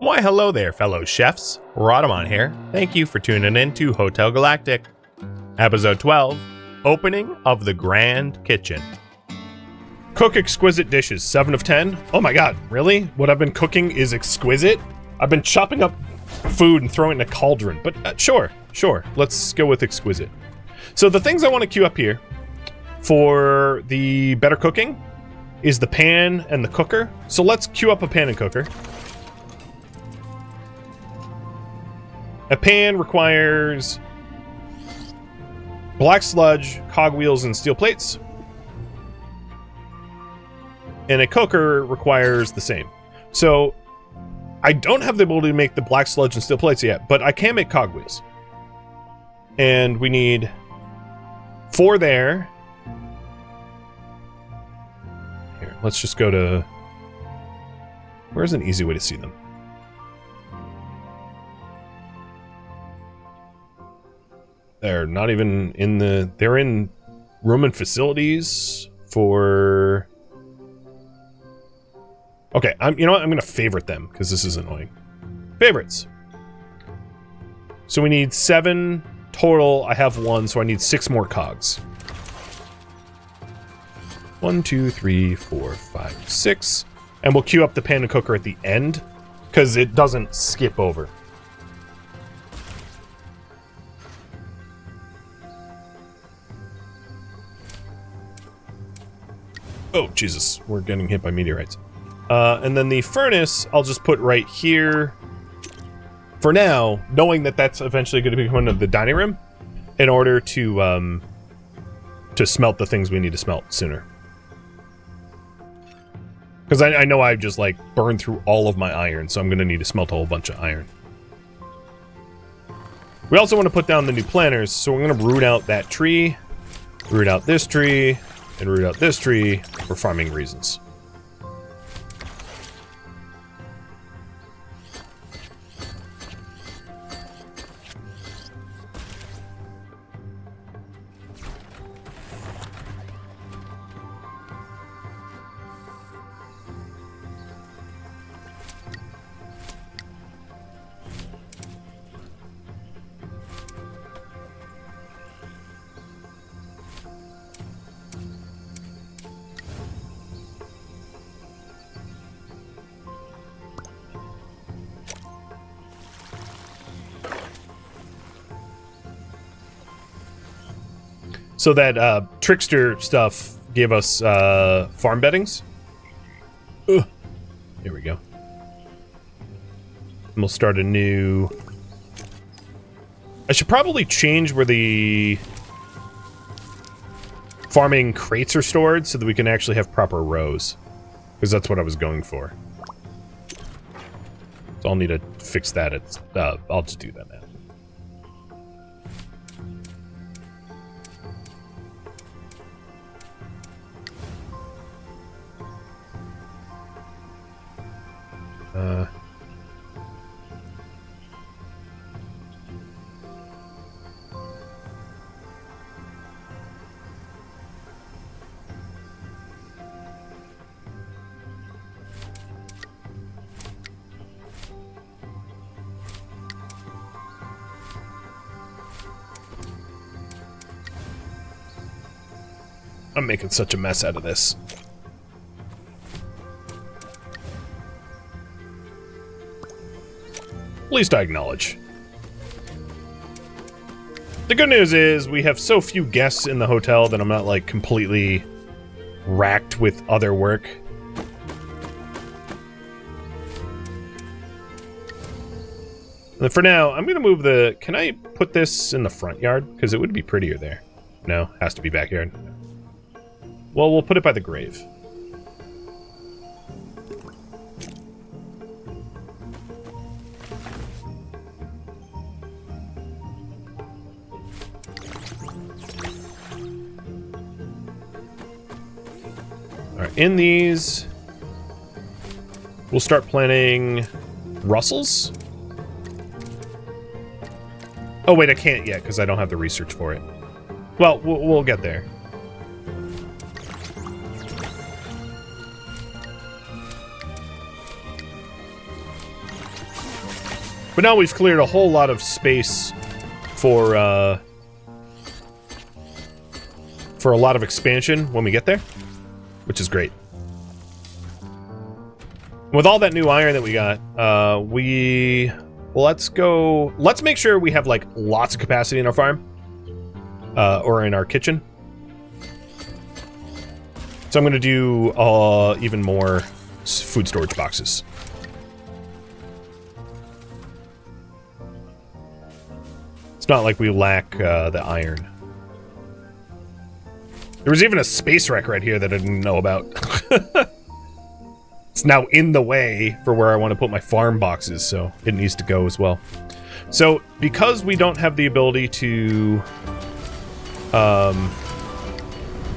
Why hello there, fellow chefs. Rodamon here. Thank you for tuning in to Hotel Galactic. Episode 12, Opening of the Grand Kitchen. Cook exquisite dishes, 7 of 10. Oh my god, really? What I've been cooking is exquisite? I've been chopping up food and throwing it in a cauldron, but sure. Let's go with exquisite. So the things I want to queue up here for the better cooking is the pan and the cooker. So let's queue up a pan and cooker. A pan requires black sludge, cogwheels, and steel plates. And a cooker requires the same. So I don't have the ability to make the black sludge and steel plates yet, but I can make cogwheels. And we need 4 there. Here, let's just go to... Where's an easy way to see them? They're not even in the... They're in room and facilities for... Okay, you know what? I'm going to favorite them, because this is annoying. Favorites. So we need 7 total. I have 1, so I need 6 more cogs. 1, 2, 3, 4, 5, 6. And we'll queue up the pan and cooker at the end, because it doesn't skip over. Oh, Jesus. We're getting hit by meteorites. And then the furnace, I'll just put right here for now, knowing that that's eventually going to become one of the dining room in order to smelt the things we need to smelt sooner. Because I know I've just, like, burned through all of my iron, so I'm going to need to smelt a whole bunch of iron. We also want to put down the new planters, so we're going to root out that tree, root out this tree, and root out this tree for farming reasons. So that trickster stuff gave us farm beddings. Ugh. Here we go. And we'll start a new... I should probably change where the farming crates are stored so that we can actually have proper rows. Because that's what I was going for. So I'll need to fix that. I'll just do that now. I'm making such a mess out of this. At least I acknowledge. The good news is we have so few guests in the hotel that I'm not, like, completely racked with other work. And for now, I'm gonna move the... Can I put this in the front yard? Because it would be prettier there. No, has to be backyard. Well, we'll put it by the grave. Alright, in these, we'll start planting Russells. Oh wait, I can't yet because I don't have the research for it. Well, we'll get there. But now we've cleared a whole lot of space for a lot of expansion when we get there, which is great. With all that new iron that we got, let's make sure we have like lots of capacity in our farm, or in our kitchen. So I'm gonna do even more food storage boxes. It's not like we lack the iron. There was even a space wreck right here that I didn't know about. It's now in the way for where I want to put my farm boxes, so it needs to go as well. So, because we don't have the ability to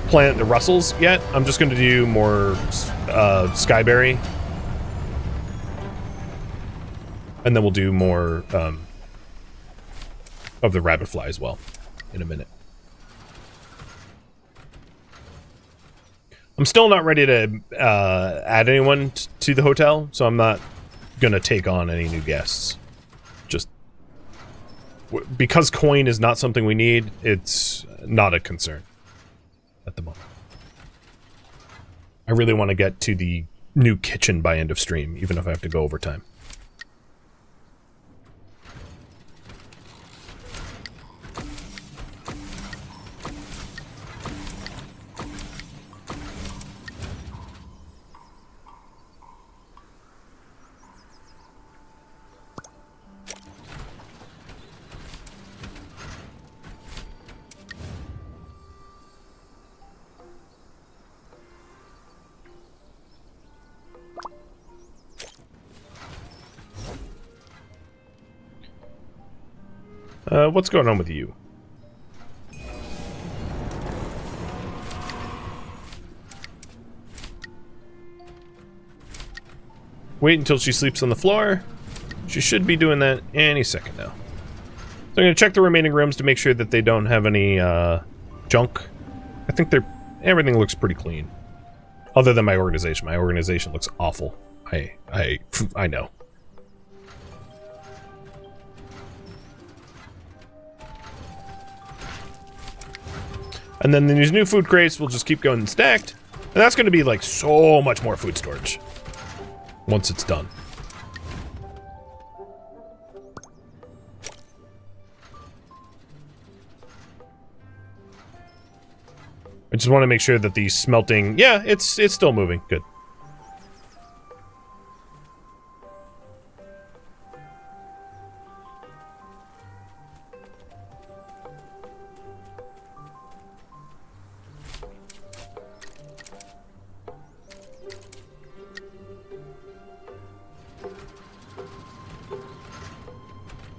plant the Russells yet, I'm just going to do more Skyberry. And then we'll do more of the Rabbitfly as well in a minute. I'm still not ready to add anyone to the hotel, so I'm not gonna take on any new guests. Just because coin is not something we need, it's not a concern at the moment. I really want to get to the new kitchen by end of stream, even if I have to go overtime. What's going on with you? Wait until she sleeps on the floor. She should be doing that any second now. So I'm going to check the remaining rooms to make sure that they don't have any junk. I think everything looks pretty clean. Other than my organization. My organization looks awful. I know. And then these new food crates will just keep going stacked. And that's going to be like so much more food storage once it's done. I just want to make sure that the smelting... Yeah, it's still moving. Good.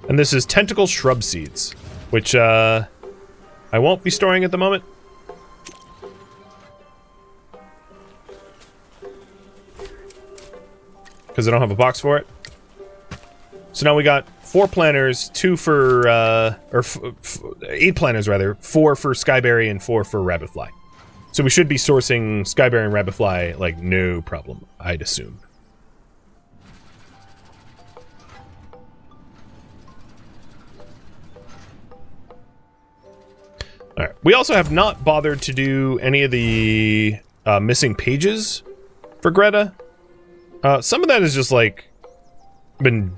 And this is tentacle shrub seeds, which I won't be storing at the moment. Because I don't have a box for it. So now we got 4 planters, 2 for, 8 planters rather, 4 for Skyberry and 4 for Rabbitfly. So we should be sourcing Skyberry and Rabbitfly like no problem, I'd assume. Alright, we also have not bothered to do any of the missing pages for Greta. Some of that is just like been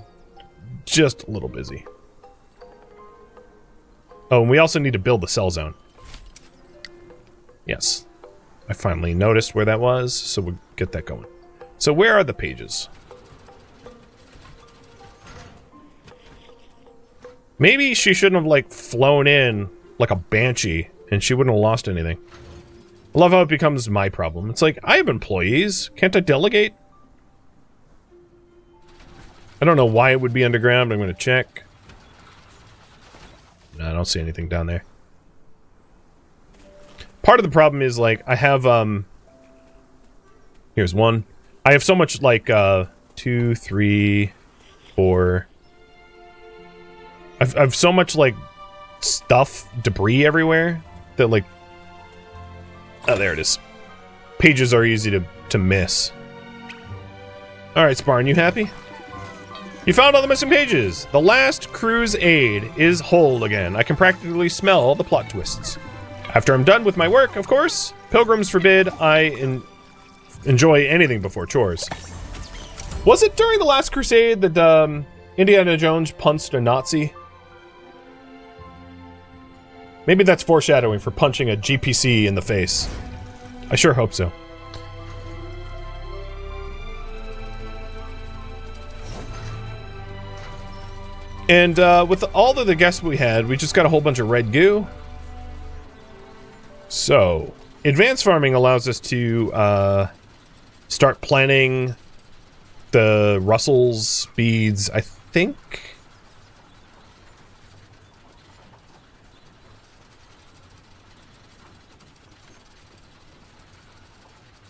just a little busy. Oh, and we also need to build the cell zone. Yes. I finally noticed where that was, so we'll get that going. So where are the pages? Maybe she shouldn't have, like, flown in like a banshee, and she wouldn't have lost anything. I love how it becomes my problem. It's like, I have employees. Can't I delegate? I don't know why it would be underground, but I'm going to check. No, I don't see anything down there. Part of the problem is, like, I have, here's one. I have so much, like, 2, 3, 4... I've so much, like, stuff, debris everywhere, that, like... Oh, there it is. Pages are easy to miss. Alright, Sparn, you happy? You found all the missing pages. The last crew's aid is whole again. I can practically smell the plot twists. After I'm done with my work, of course, pilgrims forbid I enjoy anything before chores. Was it during the last crusade that Indiana Jones punched a Nazi? Maybe that's foreshadowing for punching a GPC in the face. I sure hope so. And with all of the guests we had, we just got a whole bunch of red goo. So, advanced farming allows us to start planning the Russell's speeds, I think.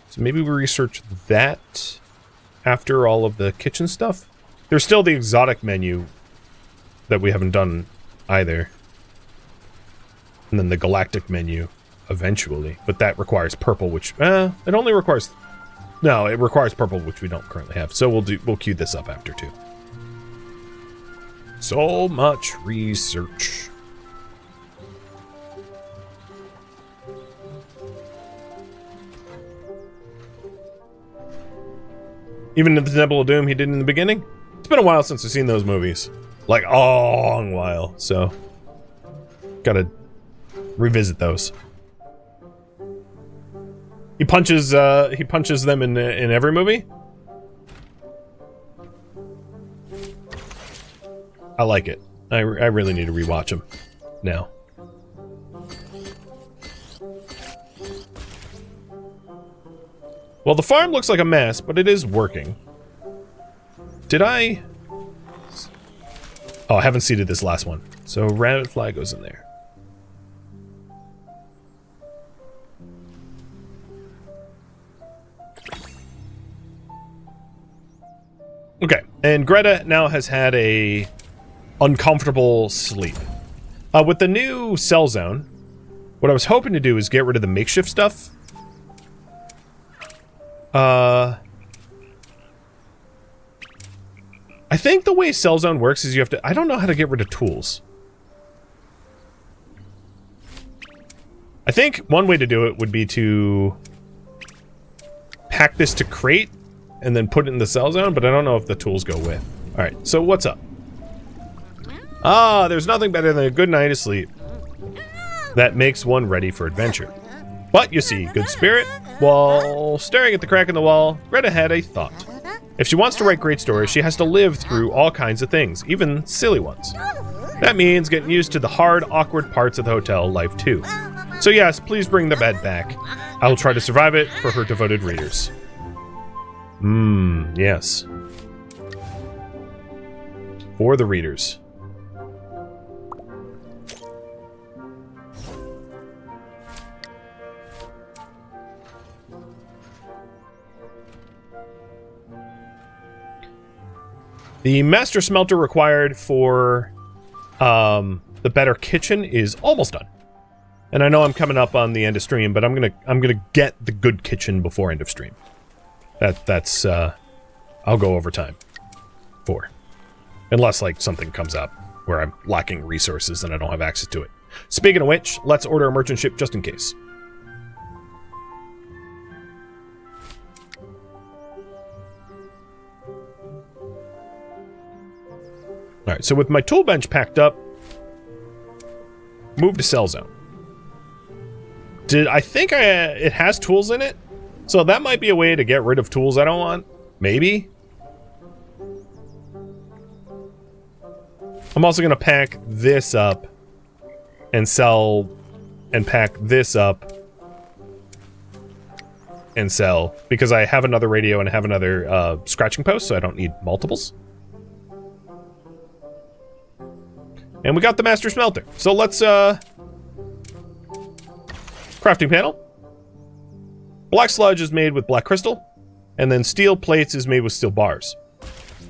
So maybe we research that after all of the kitchen stuff. There's still the exotic menu that we haven't done either. And then the Galactic menu eventually. But that requires purple, which it only requires no, it requires purple, which we don't currently have. So we'll queue this up after too. So much research. Even in the Temple of Doom he did in the beginning? It's been a while since I've seen those movies. Like, a long while, so gotta revisit those. He punches them in every movie? I like it. I really need to rewatch them now. Well, the farm looks like a mess, but it is working. Did I... Oh, I haven't seeded this last one. So rabbit fly goes in there. Okay, and Greta now has had a uncomfortable sleep. With the new cell zone, what I was hoping to do is get rid of the makeshift stuff. I think the way Cell Zone works is you have to... I don't know how to get rid of tools. I think one way to do it would be to pack this to crate and then put it in the Cell Zone, but I don't know if the tools go with. Alright, so what's up? Ah, there's nothing better than a good night of sleep. That makes one ready for adventure. But, you see, good spirit, while staring at the crack in the wall, Greta had a thought. If she wants to write great stories, she has to live through all kinds of things, even silly ones. That means getting used to the hard, awkward parts of the hotel life too. So yes, please bring the bed back. I will try to survive it for her devoted readers. Yes. For the readers. The master smelter required for the better kitchen is almost done. And I know I'm coming up on the end of stream, but I'm gonna get the good kitchen before end of stream. That's I'll go over time for. Unless like something comes up where I'm lacking resources and I don't have access to it. Speaking of which, let's order a merchant ship just in case. Alright, so with my tool bench packed up, move to Cell Zone. I think it has tools in it? So that might be a way to get rid of tools I don't want. Maybe? I'm also going to pack this up and sell and pack this up and sell because I have another radio and I have another scratching post, so I don't need multiples. And we got the master smelter. So let's crafting panel. Black sludge is made with black crystal, and then steel plates is made with steel bars.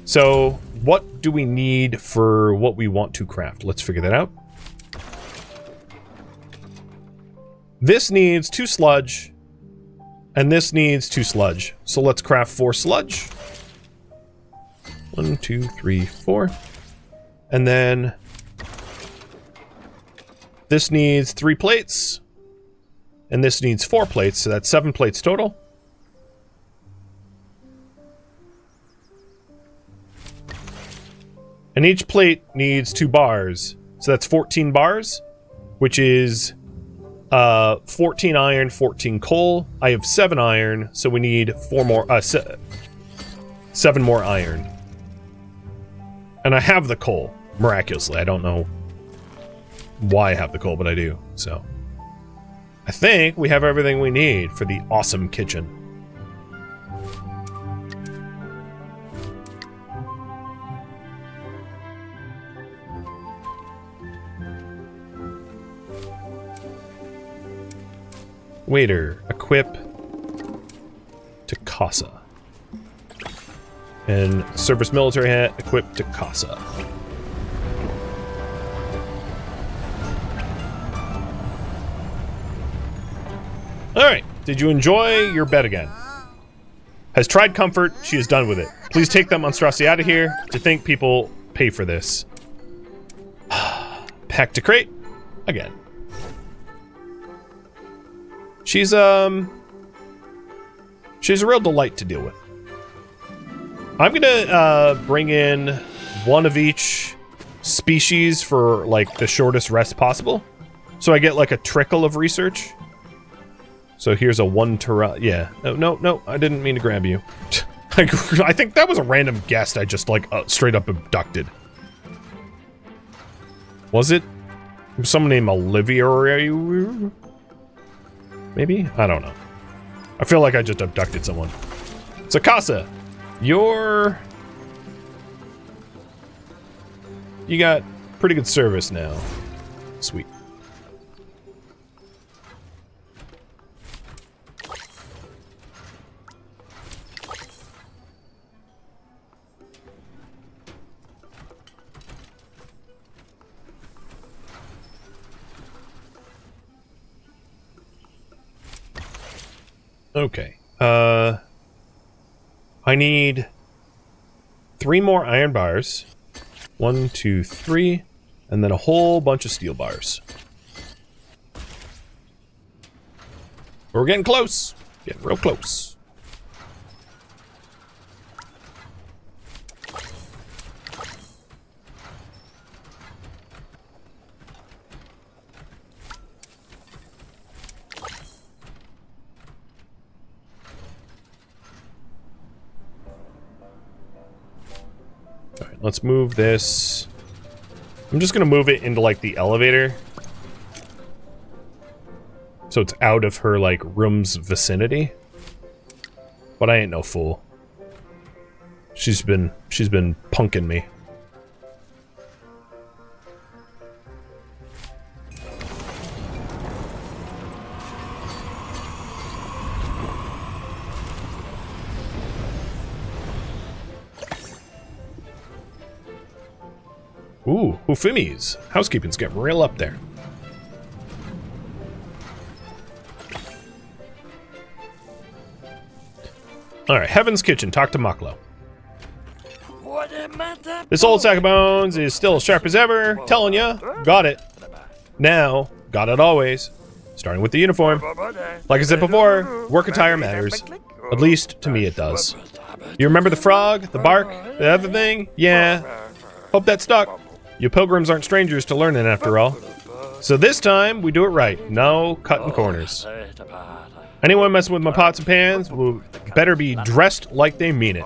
So what do we need for what we want to craft? Let's figure that out. This needs 2 sludge, and this needs 2 sludge. So let's craft 4 sludge. 1, 2, 3, 4. And then this needs 3 plates. And this needs 4 plates, so that's 7 plates total. And each plate needs 2 bars. So that's 14 bars, which is 14 iron, 14 coal. I have 7 iron, so we need 7 more iron. And I have the coal, miraculously. I don't know why I have the coal, but I do. So I think we have everything we need for the awesome kitchen. Waiter, equip to Casa. And service military hat, equip to Casa. Alright, did you enjoy your bed again? Has tried comfort, she is done with it. Please take that monstrosity out of here. To think people pay for this. Pack to crate, again. She's a real delight to deal with. I'm gonna bring in 1 of each species for like the shortest rest possible, so I get like a trickle of research. So here's a 1 to yeah. No, I didn't mean to grab you. I think that was a random guest I just like straight up abducted. Was it someone named Olivia or are you? Maybe? I don't know. I feel like I just abducted someone. So Casa, you got pretty good service now. Sweet. Okay. I need 3 more iron bars. 1, 2, 3. And then a whole bunch of steel bars. We're getting close. Getting real close. Let's move this. I'm just gonna move it into like the elevator, so it's out of her like room's vicinity. But I ain't no fool. She's been punking me. Ooh, Hufumi's. Housekeeping's getting real up there. Alright, Heaven's Kitchen. Talk to Maklo. This old sack of bones is still as sharp as ever. Telling ya, got it. Now, got it always. Starting with the uniform. Like I said before, work attire matters. At least, to me it does. You remember the frog, the bark, the other thing? Yeah. Hope that stuck. You pilgrims aren't strangers to learning after all. So this time, we do it right. No cutting corners. Anyone messing with my pots and pans will better be dressed like they mean it.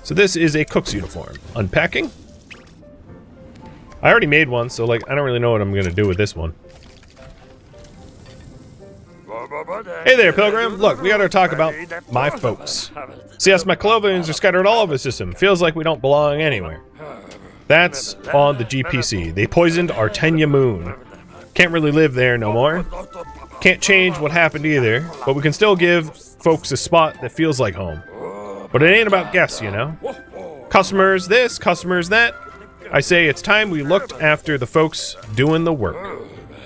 So this is a cook's uniform. Unpacking. I already made one, so like I don't really know what I'm gonna do with this one. Hey there, Pilgrim. Look, we gotta talk about my folks. See us McLovins are scattered all over the system. Feels like we don't belong anywhere. That's on the GPC. They poisoned our Tenya moon. Can't really live there no more. Can't change what happened either, but we can still give folks a spot that feels like home. But it ain't about guests, you know? Customers this, customers that. I say it's time we looked after the folks doing the work.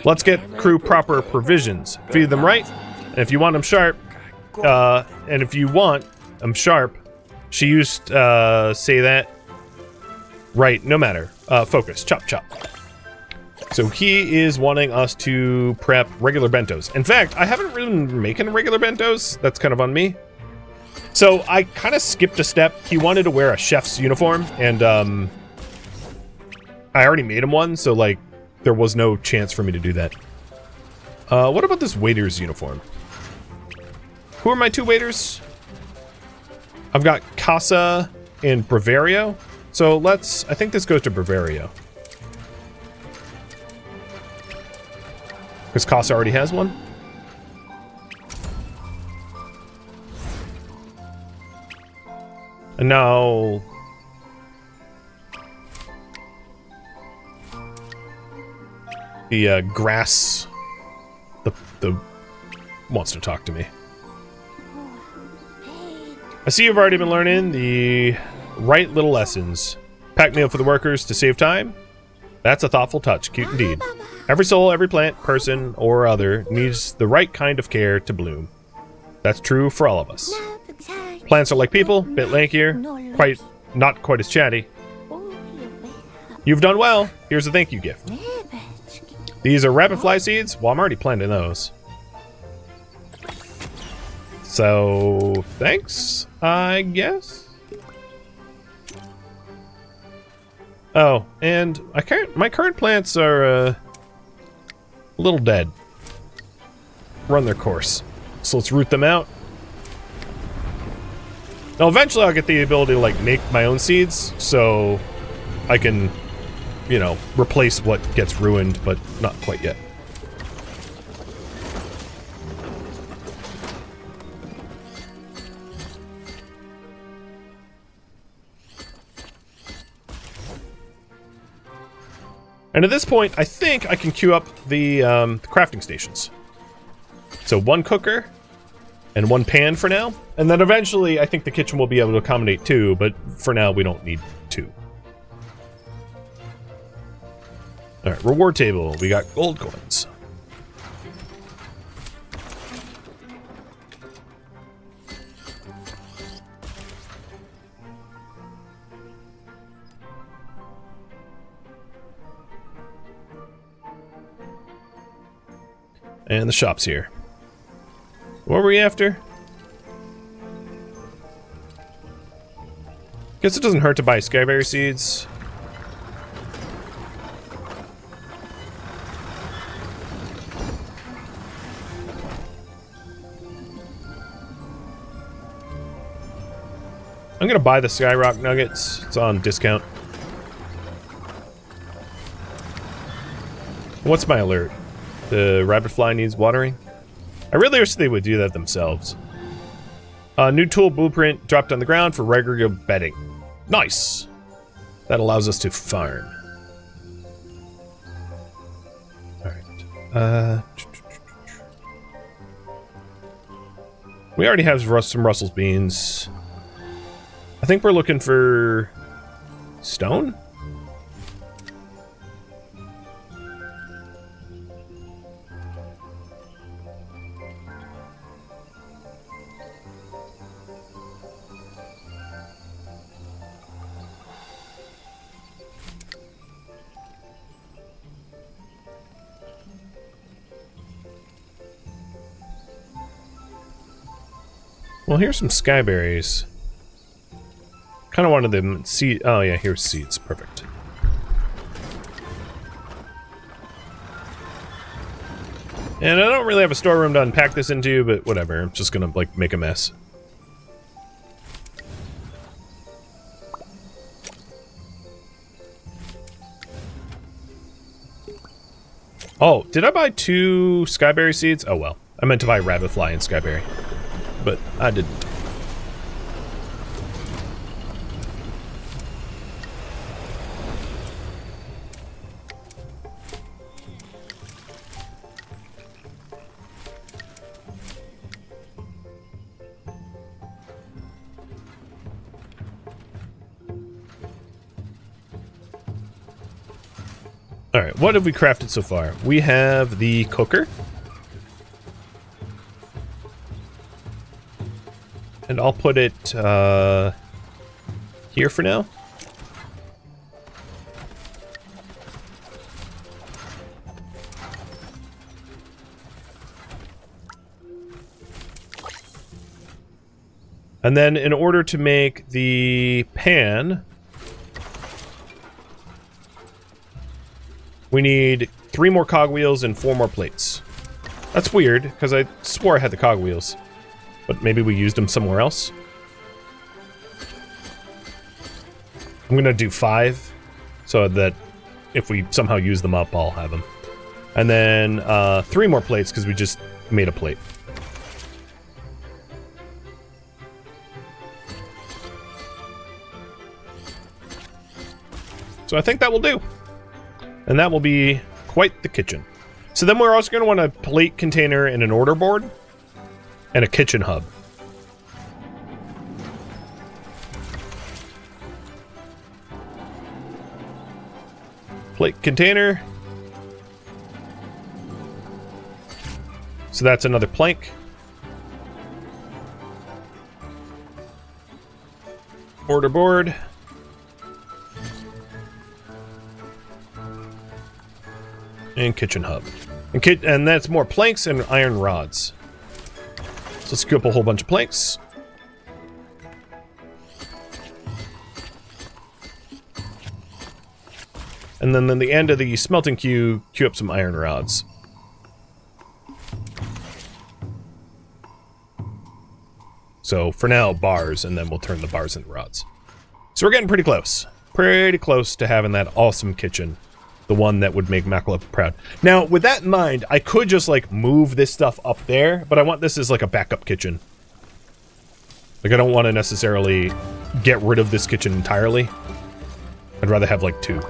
Let's get crew proper provisions. Feed them right, and if you want them sharp, She used say that. Right, no matter. Focus. Chop, chop. So he is wanting us to prep regular bentos. In fact, I haven't really been making regular bentos. That's kind of on me. So I kind of skipped a step. He wanted to wear a chef's uniform, and I already made him one, so like there was no chance for me to do that. What about this waiter's uniform? Who are my two waiters? I've got Casa and Bravario. So let's, I think this goes to Bravario. Because Casa already has one. And now... the grass... The wants to talk to me. I see you've already been learning the right little lessons. Pack meal for the workers to save time. That's a thoughtful touch. Cute indeed. Every soul, every plant, person, or other needs the right kind of care to bloom. That's true for all of us. Plants are like people, bit lankier, not quite as chatty. You've done well. Here's a thank you gift. These are rabbit fly seeds. Well, I'm already planting those. So, thanks, I guess. Oh, and my current plants are a little dead. Run their course. So let's root them out. Now, eventually I'll get the ability to, like, make my own seeds, so I can, you know, replace what gets ruined, but not quite yet. And at this point, I think I can queue up the crafting stations. So one cooker and one pan for now. And then eventually, I think the kitchen will be able to accommodate two, but for now, we don't need two. Alright, reward table. We got gold coins. And the shop's here. What were we after? Guess it doesn't hurt to buy skyberry seeds. I'm gonna buy the Skyrock Nuggets. It's on discount. What's my alert? The rabbit fly needs watering? I really wish they would do that themselves. New tool blueprint dropped on the ground for regular bedding. Nice! That allows us to farm. Alright. We already have some Russell's beans. I think we're looking for stone? Well, here's some skyberries. Kind of wanted them seed. Oh yeah, here's seeds. Perfect. And I don't really have a storeroom to unpack this into, but whatever. I'm just gonna like make a mess. Oh, did I buy 2 skyberry seeds? Oh well. I meant to buy rabbit fly and skyberry. But I didn't. Alright, what have we crafted so far? We have the cooker. And I'll put it, here for now. And then in order to make the pan, we need 3 more cogwheels and 4 more plates. That's weird, because I swore I had the cogwheels. But maybe we used them somewhere else. I'm gonna do 5, so that if we somehow use them up, I'll have them. And then 3 more plates, because we just made a plate. So I think that will do. And that will be quite the kitchen. So then we're also going to want a plate container and an order board. And a kitchen hub. Plate container. So that's another plank. Order board. And kitchen hub. And that's more planks and iron rods. So let's scoop a whole bunch of planks. And then at the end of the smelting queue up some iron rods. So for now, bars, and then we'll turn the bars into rods. So we're getting pretty close. Pretty close to having that awesome kitchen. The one that would make Makala proud. Now, with that in mind, I could just, like, move this stuff up there, but I want this as, like, a backup kitchen. Like, I don't want to necessarily get rid of this kitchen entirely. I'd rather have, like, 2.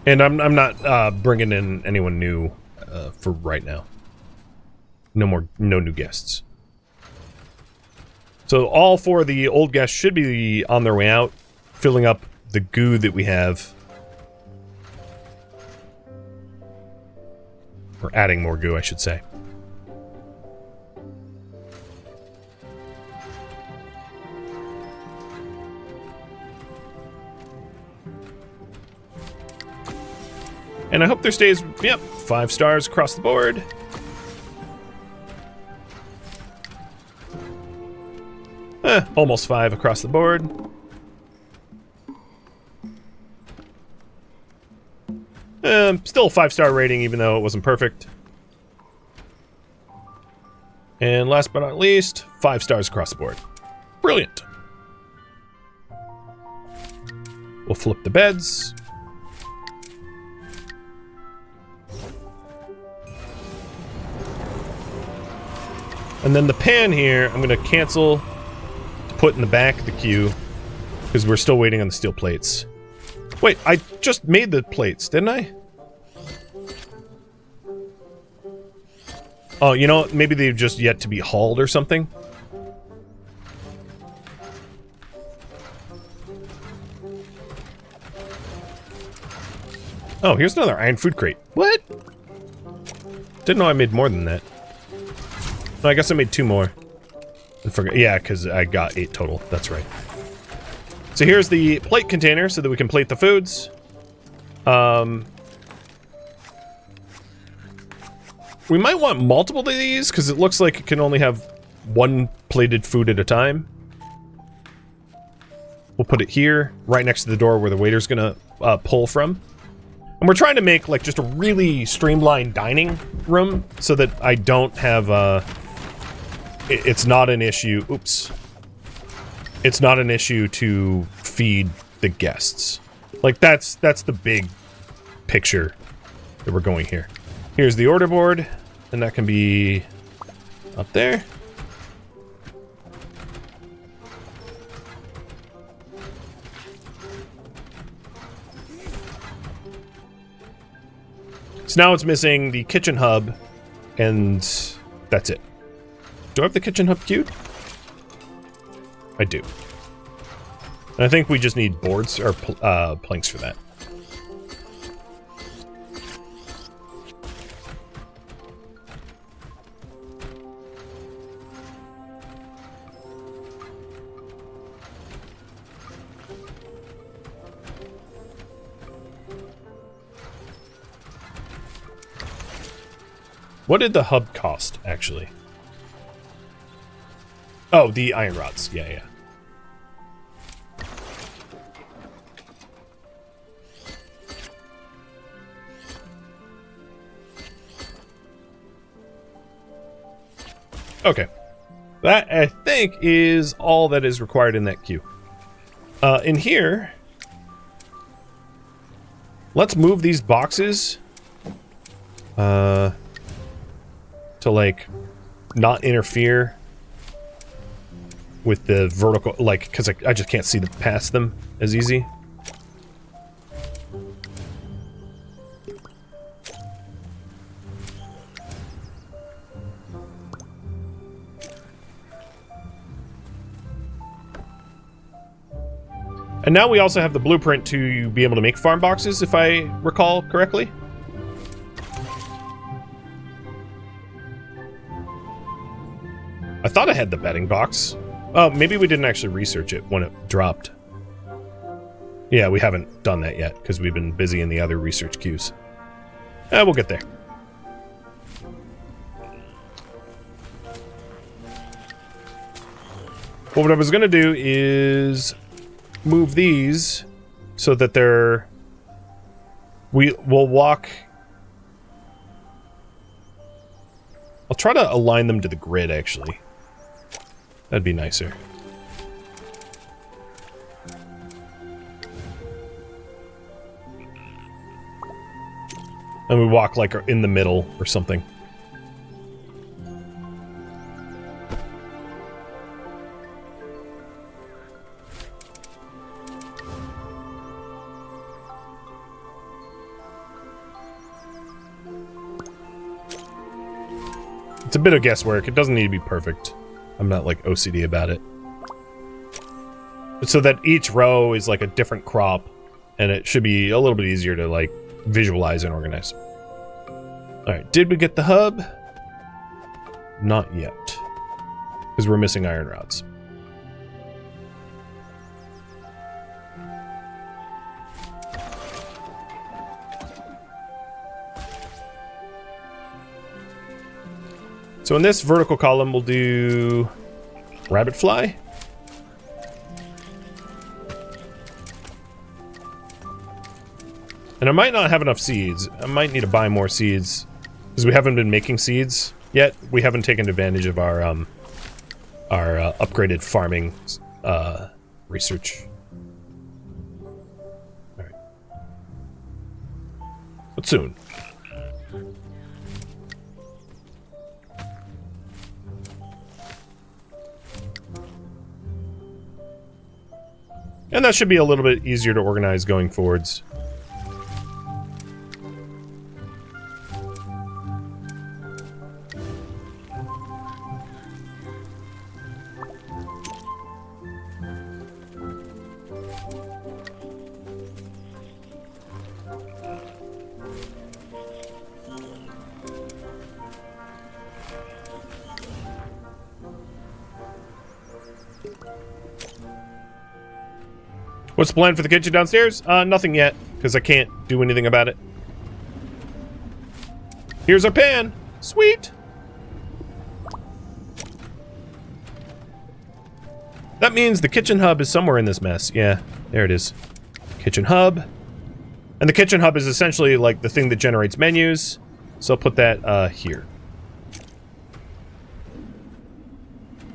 And I'm not bringing in anyone new for right now. No new guests. So all 4 of the old guests should be on their way out, filling up the goo that we have. Or adding more goo, I should say. And I hope there stays, yep, 5 stars across the board. Almost 5 across the board. Still a 5-star rating, even though it wasn't perfect. And last but not least, 5 stars across the board. Brilliant. We'll flip the beds. And then the pan here, I'm going to cancel to put in the back of the queue because we're still waiting on the steel plates. Wait, I just made the plates, didn't I? Oh, you know, maybe they've just yet to be hauled or something. Oh, here's another iron food crate. What? Didn't know I made more than that. No, I guess I made 2 more. I forgot. Yeah, because I got 8 total. That's right. So here's the plate container so that we can plate the foods. We might want multiple of these because it looks like it can only have 1 plated food at a time. We'll put it here, right next to the door where the waiter's gonna pull from. And we're trying to make like just a really streamlined dining room so that I don't have it's not an issue. Oops. It's not an issue to feed the guests. Like that's the big picture that we're going here. Here's the order board, and that can be up there. So now it's missing the kitchen hub, and that's it. Do I have the kitchen hub queued? I do. And I think we just need boards or planks for that. What did the hub cost, actually? Oh, the iron rods. Yeah, yeah. Okay. That, I think, is all that is required in that queue. In here, let's move these boxes to, like, not interfere with the vertical, like, because I just can't see past them as easy. And now we also have the blueprint to be able to make farm boxes, if I recall correctly. I thought I had the bedding box. Oh, maybe we didn't actually research it when it dropped. Yeah, we haven't done that yet, because we've been busy in the other research queues. We'll get there. Well, what I was going to do is move these so that we'll walk. I'll try to align them to the grid, actually. That'd be nicer. And we walk like in the middle or something. It's a bit of guesswork. It doesn't need to be perfect. I'm not, like, OCD about it. So that each row is, like, a different crop, and it should be a little bit easier to, like, visualize and organize. Alright, did we get the hub? Not yet. Because we're missing iron rods. So in this vertical column, we'll do rabbit fly. And I might not have enough seeds. I might need to buy more seeds because we haven't been making seeds yet. We haven't taken advantage of our upgraded farming research. All right, but soon. And that should be a little bit easier to organize going forwards. What's the plan for the kitchen downstairs? Nothing yet, because I can't do anything about it. Here's our pan! Sweet! That means the kitchen hub is somewhere in this mess. Yeah, there it is. Kitchen hub. And the kitchen hub is essentially like the thing that generates menus. So I'll put that here.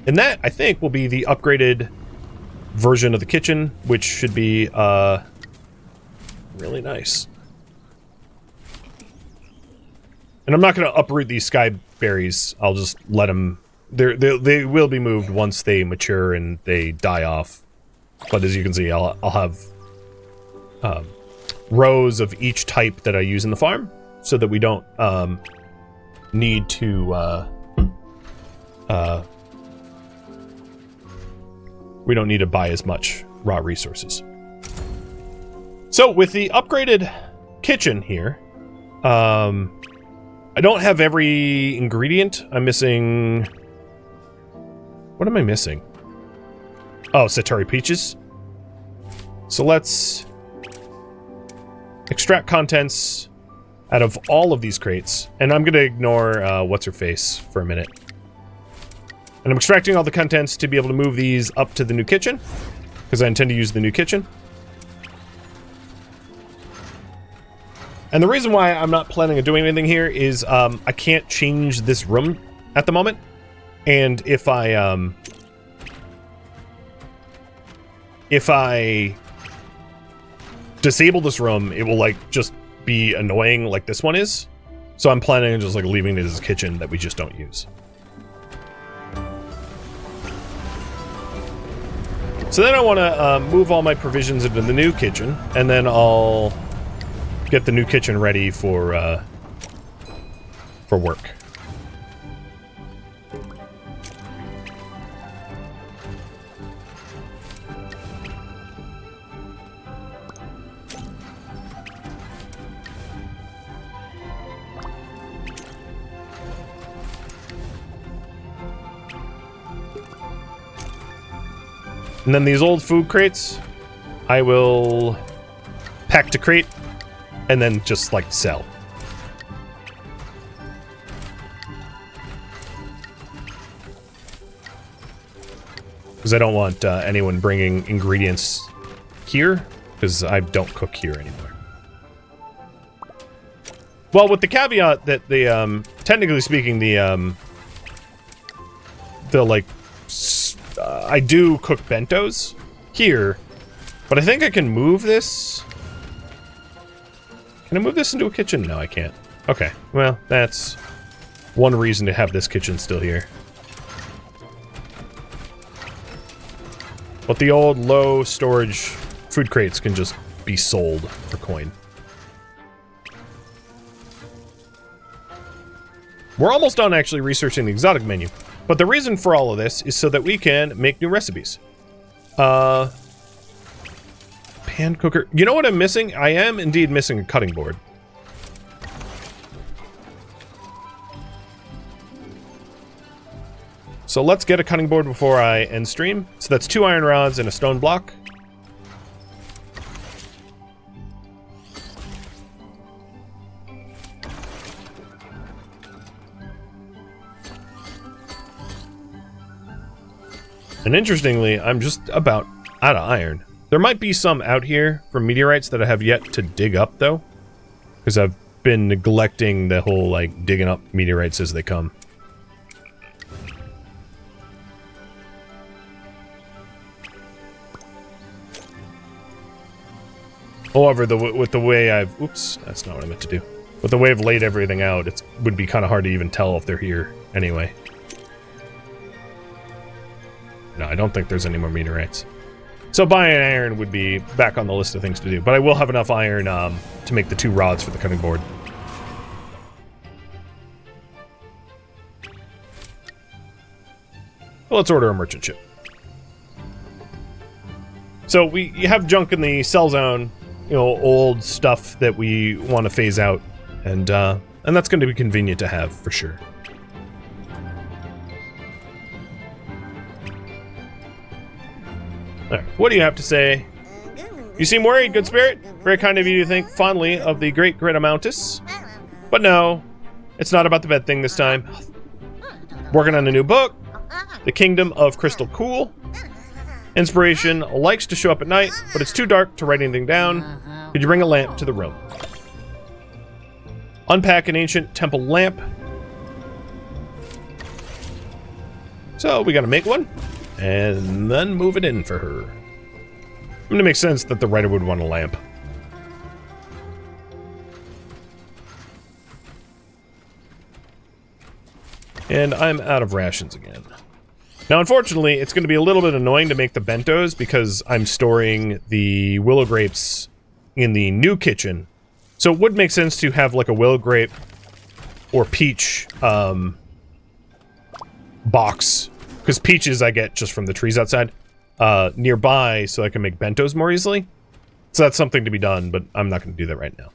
And that, I think, will be the upgraded version of the kitchen, which should be really nice. And I'm not going to uproot these sky berries. I'll just let them. They will be moved once they mature and they die off. But as you can see, I'll have rows of each type that I use in the farm, so that we don't need to we don't need to buy as much raw resources. So with the upgraded kitchen here, I don't have every ingredient. I'm missing... What am I missing? Oh, Satori peaches. So let's extract contents, out of all of these crates, and I'm going to ignore what's-her-face for a minute. And I'm extracting all the contents to be able to move these up to the new kitchen, because I intend to use the new kitchen. And the reason why I'm not planning on doing anything here is I can't change this room at the moment. And if I disable this room, it will like just be annoying like this one is. So I'm planning on just like leaving it as a kitchen that we just don't use. So then I want to move all my provisions into the new kitchen, and then I'll get the new kitchen ready for work. And then these old food crates, I will pack to crate and then just like sell. Because I don't want anyone bringing ingredients here, because I don't cook here anymore. Well, with the caveat that the technically speaking, the like. I do cook bentos here, but I think I can move this. Can I move this into a kitchen? No, I can't. Okay, well, that's one reason to have this kitchen still here. But the old low storage food crates can just be sold for coin. We're almost done actually researching the exotic menu. But the reason for all of this is so that we can make new recipes. Pan cooker. You know what I'm missing? I am indeed missing a cutting board. So let's get a cutting board before I end stream. So that's 2 iron rods and a stone block. And interestingly, I'm just about out of iron. There might be some out here from meteorites that I have yet to dig up, though. Because I've been neglecting the whole, like, digging up meteorites as they come. However, with the way I've... Oops, that's not what I meant to do. With the way I've laid everything out, it would be kind of hard to even tell if they're here anyway. No, I don't think there's any more meteorites. So buying iron would be back on the list of things to do. But I will have enough iron to make the 2 rods for the cutting board. Well, let's order a merchant ship. So you have junk in the cell zone, you know, old stuff that we want to phase out. And that's going to be convenient to have, for sure. What do you have to say? You seem worried, good spirit. Very kind of you to think fondly of the great Gretamountis. But no, it's not about the bed thing this time. Working on a new book, The Kingdom of Crystal Cool. Inspiration likes to show up at night, but it's too dark to write anything down. Could you bring a lamp to the room? Unpack an ancient temple lamp. So we gotta make one. And then move it in for her. I mean, it makes sense that the writer would want a lamp. And I'm out of rations again. Now, unfortunately, it's going to be a little bit annoying to make the bentos because I'm storing the willow grapes in the new kitchen. So it would make sense to have like a willow grape or peach box. Because peaches I get just from the trees outside, nearby so I can make bentos more easily. So that's something to be done, but I'm not going to do that right now.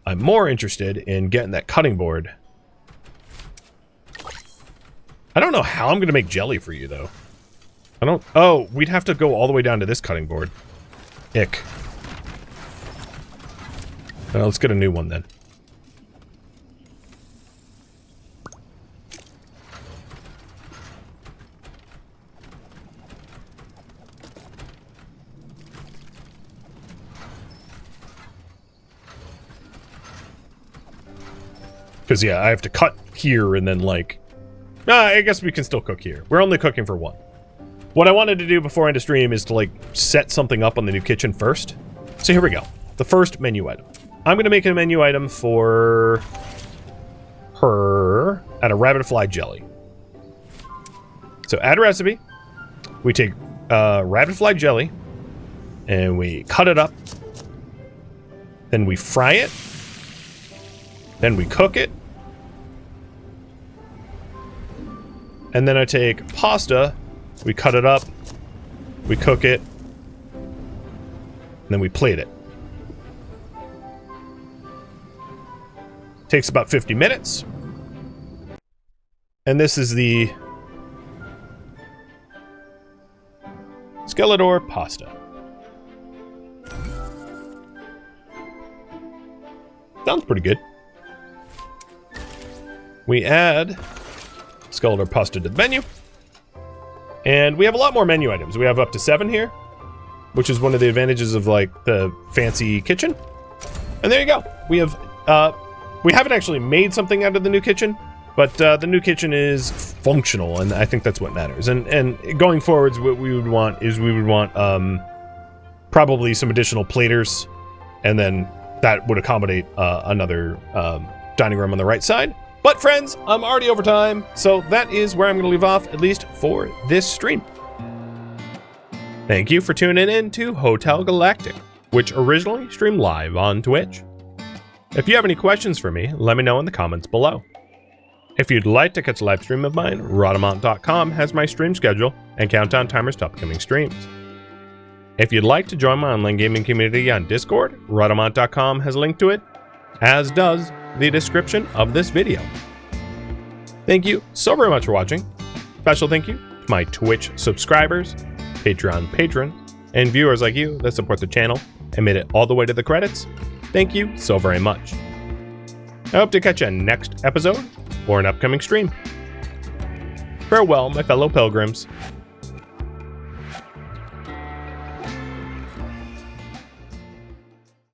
I'm more interested in getting that cutting board. I don't know how I'm going to make jelly for you, though. Oh, we'd have to go all the way down to this cutting board. Ick. Well, let's get a new one, then. Because, yeah, I have to cut here and then, like... I guess we can still cook here. We're only cooking for one. What I wanted to do before I end the stream is to, like, set something up on the new kitchen first. So here we go. The first menu item. I'm going to make a menu item for her out of rabbit fly jelly. So add a recipe. We take rabbit fly jelly and we cut it up. Then we fry it. Then we cook it. And then I take pasta, we cut it up, we cook it, and then we plate it. Takes about 50 minutes. And this is the Skeletor pasta. Sounds pretty good. We add Skeletor pasta to the menu. And we have a lot more menu items. We have up to 7 here, which is one of the advantages of like the fancy kitchen. And there you go. We have we haven't actually made something out of the new kitchen, but the new kitchen is functional, and I think that's what matters. And going forwards, what we would want is probably some additional platers, and then that would accommodate another dining room on the right side. But friends, I'm already over time, so that is where I'm going to leave off, at least for this stream. Thank you for tuning in to Hotel Galactic, which originally streamed live on Twitch. If you have any questions for me, let me know in the comments below. If you'd like to catch a live stream of mine, Rhodamont.com has my stream schedule and countdown timers to upcoming streams. If you'd like to join my online gaming community on Discord, Rhodamont.com has a link to it, as does the description of this video. Thank you so very much for watching. Special thank you to my Twitch subscribers, Patreon patrons, and viewers like you that support the channel and made it all the way to the credits. Thank you so very much. I hope to catch you next episode or an upcoming stream. Farewell, my fellow pilgrims.